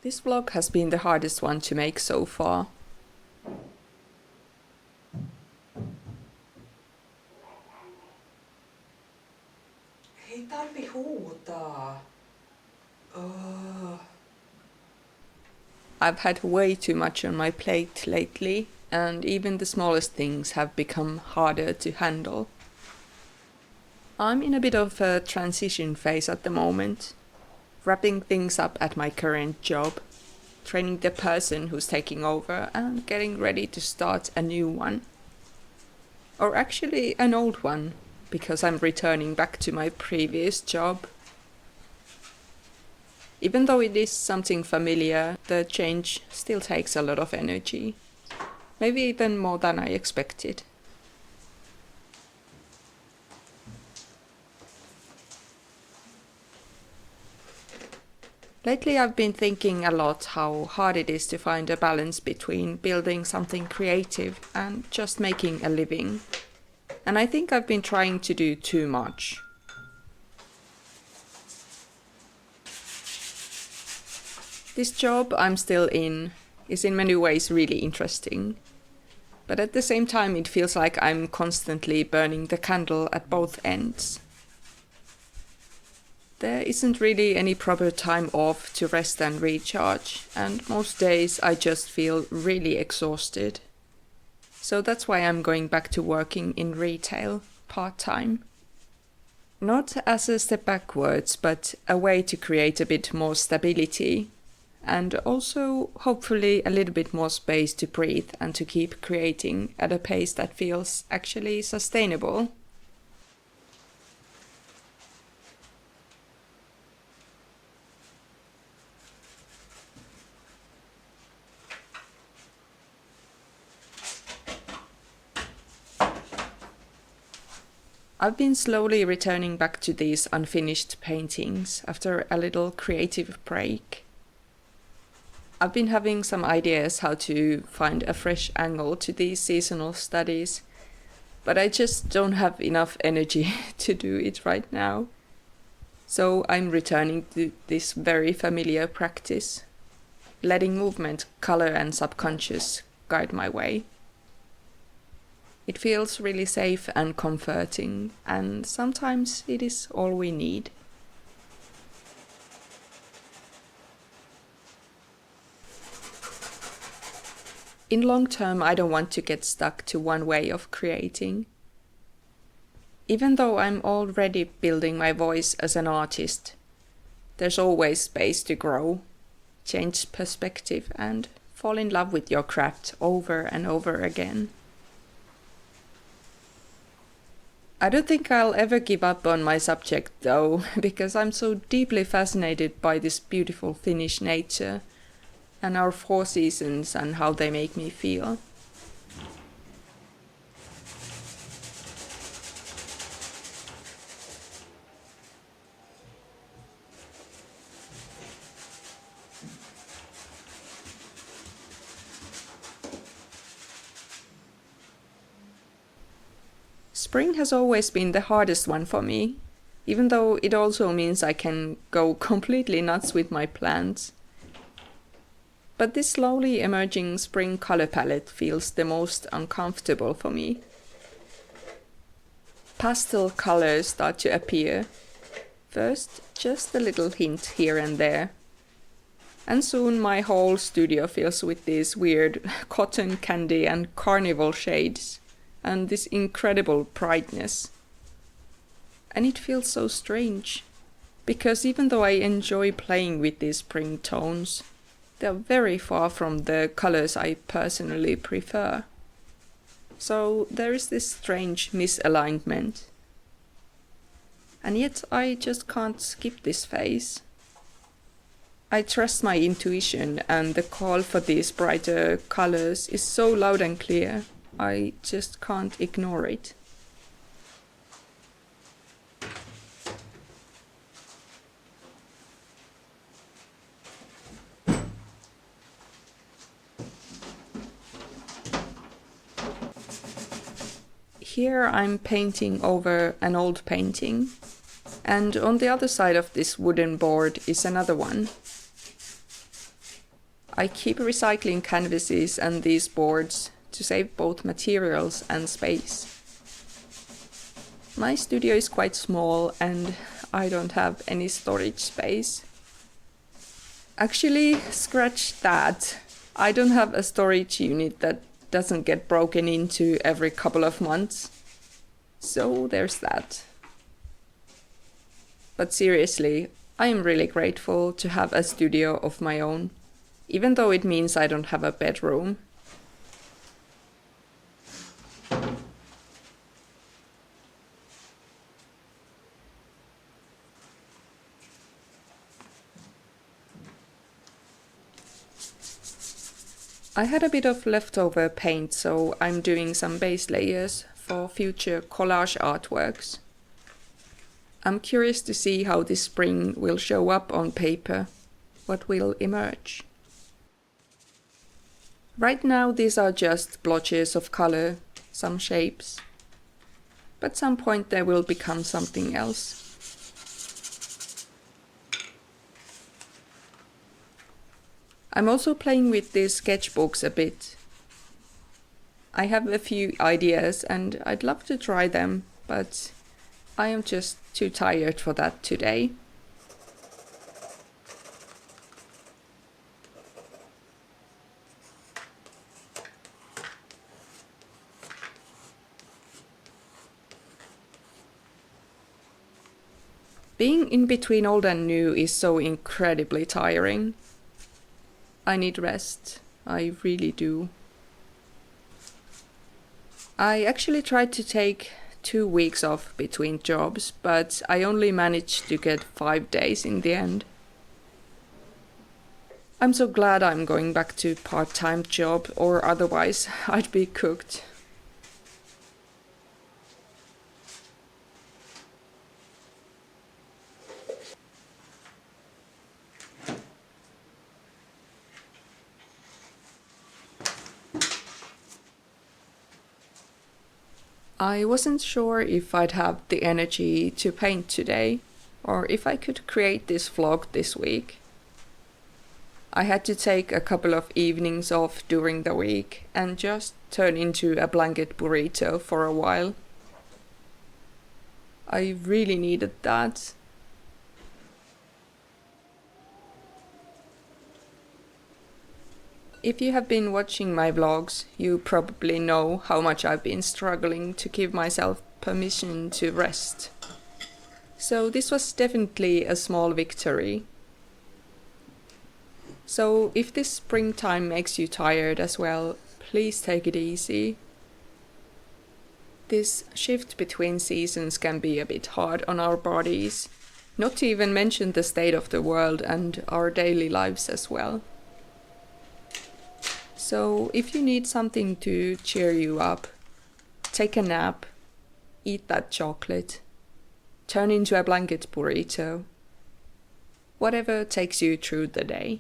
This vlog has been the hardest one to make so far. Ei tarvi huutaa. I've had way too much on my plate lately, and even the smallest things have become harder to handle. I'm in a bit of a transition phase at the moment, wrapping things up at my current job, training the person who's taking over, and getting ready to start a new one. Or actually an old one, because I'm returning back to my previous job. Even though it is something familiar, the change still takes a lot of energy. Maybe even more than I expected. Lately I've been thinking a lot how hard it is to find a balance between building something creative and just making a living. And I think I've been trying to do too much. This job I'm still in is in many ways really interesting. But at the same time it feels like I'm constantly burning the candle at both ends. There isn't really any proper time off to rest and recharge, and most days I just feel really exhausted. So that's why I'm going back to working in retail, part-time. Not as a step backwards, but a way to create a bit more stability, and also hopefully a little bit more space to breathe and to keep creating at a pace that feels actually sustainable. I've been slowly returning back to these unfinished paintings after a little creative break. I've been having some ideas how to find a fresh angle to these seasonal studies, but I just don't have enough energy to do it right now. So I'm returning to this very familiar practice, letting movement, color and subconscious guide my way. It feels really safe and comforting, and sometimes it is all we need. In long term, I don't want to get stuck to one way of creating. Even though I'm already building my voice as an artist, there's always space to grow, change perspective, and fall in love with your craft over and over again. I don't think I'll ever give up on my subject though, because I'm so deeply fascinated by this beautiful Finnish nature and our four seasons and how they make me feel. Spring has always been the hardest one for me, even though it also means I can go completely nuts with my plants. But this slowly emerging spring color palette feels the most uncomfortable for me. Pastel colors start to appear. First, just a little hint here and there. And soon my whole studio fills with these weird cotton candy and carnival shades, and this incredible brightness. And it feels so strange, because even though I enjoy playing with these spring tones, they're very far from the colors I personally prefer. So there is this strange misalignment. And yet I just can't skip this phase. I trust my intuition, and the call for these brighter colors is so loud and clear, I just can't ignore it. Here I'm painting over an old painting, and on the other side of this wooden board is another one. I keep recycling canvases and these boards to save both materials and space. My studio is quite small and I don't have any storage space. Actually, scratch that. I don't have a storage unit that doesn't get broken into every couple of months. So there's that. But seriously, I am really grateful to have a studio of my own, even though it means I don't have a bedroom. I had a bit of leftover paint, so I'm doing some base layers for future collage artworks. I'm curious to see how this spring will show up on paper, what will emerge. Right now these are just blotches of color, some shapes, but at some point they will become something else. I'm also playing with these sketchbooks a bit. I have a few ideas and I'd love to try them, but I am just too tired for that today. Being in between old and new is so incredibly tiring. I need rest. I really do. I actually tried to take 2 weeks off between jobs, but I only managed to get 5 days in the end. I'm so glad I'm going back to part-time job, or otherwise I'd be cooked. I wasn't sure if I'd have the energy to paint today, or if I could create this vlog this week. I had to take a couple of evenings off during the week and just turn into a blanket burrito for a while. I really needed that. If you have been watching my vlogs, you probably know how much I've been struggling to give myself permission to rest. So this was definitely a small victory. So if this springtime makes you tired as well, please take it easy. This shift between seasons can be a bit hard on our bodies, not to even mention the state of the world and our daily lives as well. So if you need something to cheer you up, take a nap, eat that chocolate, turn into a blanket burrito, whatever takes you through the day.